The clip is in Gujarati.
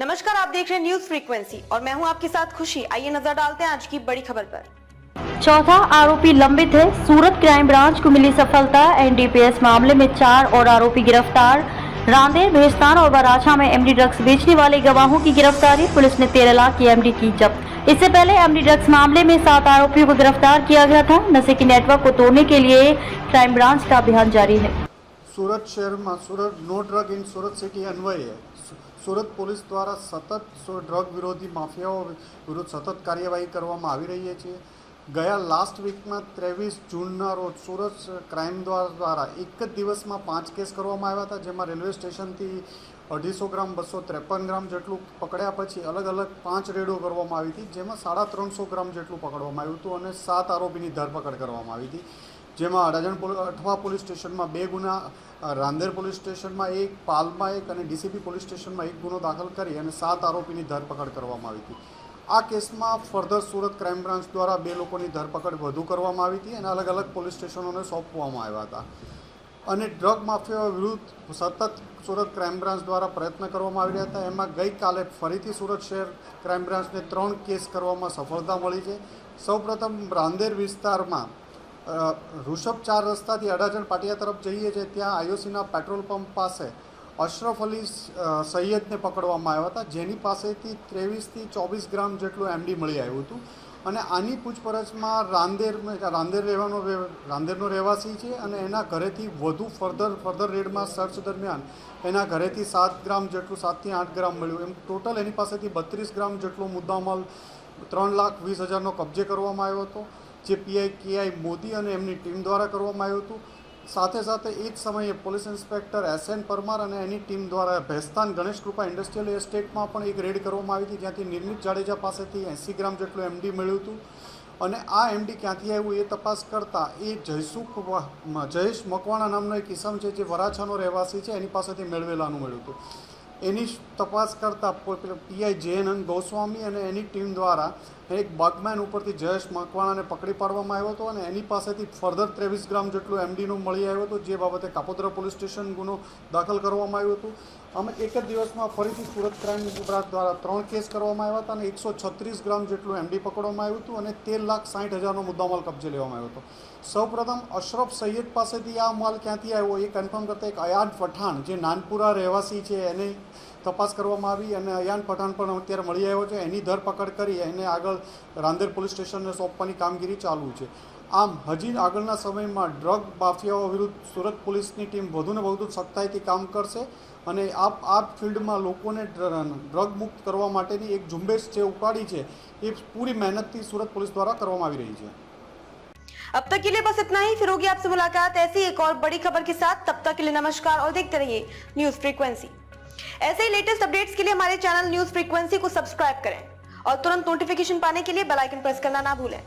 नमस्कार, आप देख रहे हैं न्यूज फ्रीक्वेंसी और मैं हूं आपके साथ खुशी। आइए नजर डालते हैं आज की बड़ी खबर पर। चौथा आरोपी लंबित है। सूरत क्राइम ब्रांच को मिली सफलता। एनडीपीएस मामले में 4 और आरोपी गिरफ्तार। रांदेर, भेस्तान और बराछा में एमडी ड्रग्स बेचने वाले गवाहों की गिरफ्तारी। पुलिस ने 13 लाख की एमडी की जब्त। इससे पहले एमडी ड्रग्स मामले में 7 आरोपियों को गिरफ्तार किया गया था। नशे की नेटवर्क को तोड़ने के लिए क्राइम ब्रांच का अभियान जारी है। सूरत शहर में Surat no drug in Surat city अन्वये सूरत पुलिस द्वारा सतत ड्रग विरोधी माफियाओं विरुद्ध सतत कार्यवाही કરવામાં આવી રહી છે। ગયા લાસ્ટ વીકમાં 23 જૂનના રોજ सूरत क्राइम द्वारा एक જ દિવસમાં 5 કેસ કરવામાં આવ્યા હતા, જેમાં રેલવે સ્ટેશનથી 250 ગ્રામ 253 ગ્રામ જેટલું પકડ્યા પછી અલગ અલગ 5 રેડો કરવામાં આવી હતી, જેમાં 350 ગ્રામ જેટલું પકડવામાં આવ્યું હતું અને 7 આરોપીની ધરપકડ કરવામાં આવી હતી, જેમાં અડાજણ અઠવા પોલીસ સ્ટેશનમાં 2 ગુના, રાંદેર પોલીસ સ્ટેશનમાં 1, પાલમાં 1 અને ડીસીપી પોલીસ સ્ટેશનમાં 1 ગુનો દાખલ કરી અને 7 આરોપીની ધરપકડ કરવામાં આવી હતી। આ કેસમાં ફર્ધર સુરત ક્રાઇમ બ્રાન્ચ દ્વારા 2 લોકોની ધરપકડ વધુ કરવામાં આવી હતી અને અલગ અલગ પોલીસ સ્ટેશનોને સોંપવામાં આવ્યા હતા અને ડ્રગ માફિયાઓ વિરુદ્ધ સતત સુરત ક્રાઇમ બ્રાન્ચ દ્વારા પ્રયત્ન કરવામાં આવી રહ્યા હતા। એમાં ગઈકાલે ફરીથી સુરત શહેર ક્રાઇમ બ્રાન્ચને 3 કેસ કરવામાં સફળતા મળી છે। સૌપ્રથમ રાંદેર વિસ્તારમાં ઋષભ 4 રસ્તાથી અડાજણ પાટિયા તરફ જઈએ છીએ, ત્યાં આઈઓસીના પેટ્રોલ પંપ પાસે અશરફ અલી સૈયદને પકડવામાં આવ્યા હતા, જેની પાસેથી 23 થી 24 ગ્રામ જેટલું એમડી મળી આવ્યું હતું અને આની પૂછપરછમાં રાંદેરનો રહેવાસી છે અને એના ઘરેથી વધુ ફર્ધર રેડમાં સર્ચ દરમિયાન એના ઘરેથી 7 ગ્રામ જેટલું 7 થી 8 ગ્રામ મળ્યું। એમ ટોટલ એની પાસેથી 32 ગ્રામ જેટલો મુદ્દામાલ 3,20,000નો કબજે કરવામાં આવ્યો હતો, જે પીઆઈ કેઆઈ મોદી અને એમની ટીમ દ્વારા કરવામાં આવ્યું હતું। સાથે સાથે એ જ સમયે પોલીસ ઇન્સ્પેક્ટર એસએન પરમાર અને એની ટીમ દ્વારા ભેસ્તાન ગણેશ કૃપા ઇન્ડસ્ટ્રીયલ એસ્ટેટમાં પણ એક રેડ કરવામાં આવી હતી, જ્યાંથી નિર્મિત જાડેજા પાસેથી 80 ગ્રામ જેટલું એમડી મળ્યું હતું અને આ એમડી ક્યાંથી આવ્યું એ તપાસ કરતાં એ જયેશ મકવાણા નામનો એક ઇસમ છે, જે વરાછાનો રહેવાસી છે, એની પાસેથી મેળવેલાનું મળ્યું હતું। એની તપાસ કરતાં પીઆઈ જયનંદ ગોસ્વામી અને એની ટીમ દ્વારા એક બગમેન ઉપરથી જયેશ મકવાણાને પકડી પાડવામાં આવ્યો હતો અને એની પાસેથી ફર્ધર 23 ગ્રામ જેટલું એમડીનું મળી આવ્યું હતું, જે બાબતે કાપોદ્રા પોલીસ સ્ટેશન ગુનો દાખલ કરવામાં આવ્યો હતો। અમે એક જ દિવસમાં ફરીથી સુરત ક્રાઇમ બ્રાન્ચ દ્વારા 3 કેસ કરવામાં આવ્યા હતા અને 136 ગ્રામ જેટલું એમડી પકડવામાં આવ્યું હતું અને 13,60,000નો મુદ્દામાલ કબજે લેવામાં આવ્યો હતો। સૌપ્રથમ અશરફ સૈયદ પાસેથી આ માલ ક્યાંથી આવ્યો એ કન્ફર્મ કરતાં એક અયાન પઠાણ, જે નાનપુરા રહેવાસી છે, એને તપાસ કરવામાં આવી અને અયાન પઠાણ પણ અત્યારે મળી આવ્યો છે। એની ધરપકડ કરી એને આગળ રાંદેર પોલીસ સ્ટેશનને સોંપવાની કામગીરી ચાલુ છે। આમ હજી આગળના સમયમાં ડ્રગ માફિયાઓ વિરુદ્ધ સુરત પોલીસની ટીમ વધુને વધુ સખ્તાઈથી કામ કરશે અને આ ફિલ્ડમાં લોકોને ડ્રગ મુક્ત કરવા માટેની એક ઝુંબેશ જે ઉપાડી છે એ પૂરી મહેનતથી સુરત પોલીસ દ્વારા કરવામાં આવી રહી છે। अब तक के लिए बस इतना ही। फिर होगी आपसे मुलाकात ऐसी एक और बड़ी खबर के साथ। तब तक के लिए नमस्कार और देखते रहिए न्यूज फ्रीक्वेंसी। ऐसे ही लेटेस्ट अपडेट्स के लिए हमारे चैनल न्यूज फ्रीक्वेंसी को सब्सक्राइब करें और तुरंत नोटिफिकेशन पाने के लिए बेल आइकन प्रेस करना ना भूलें।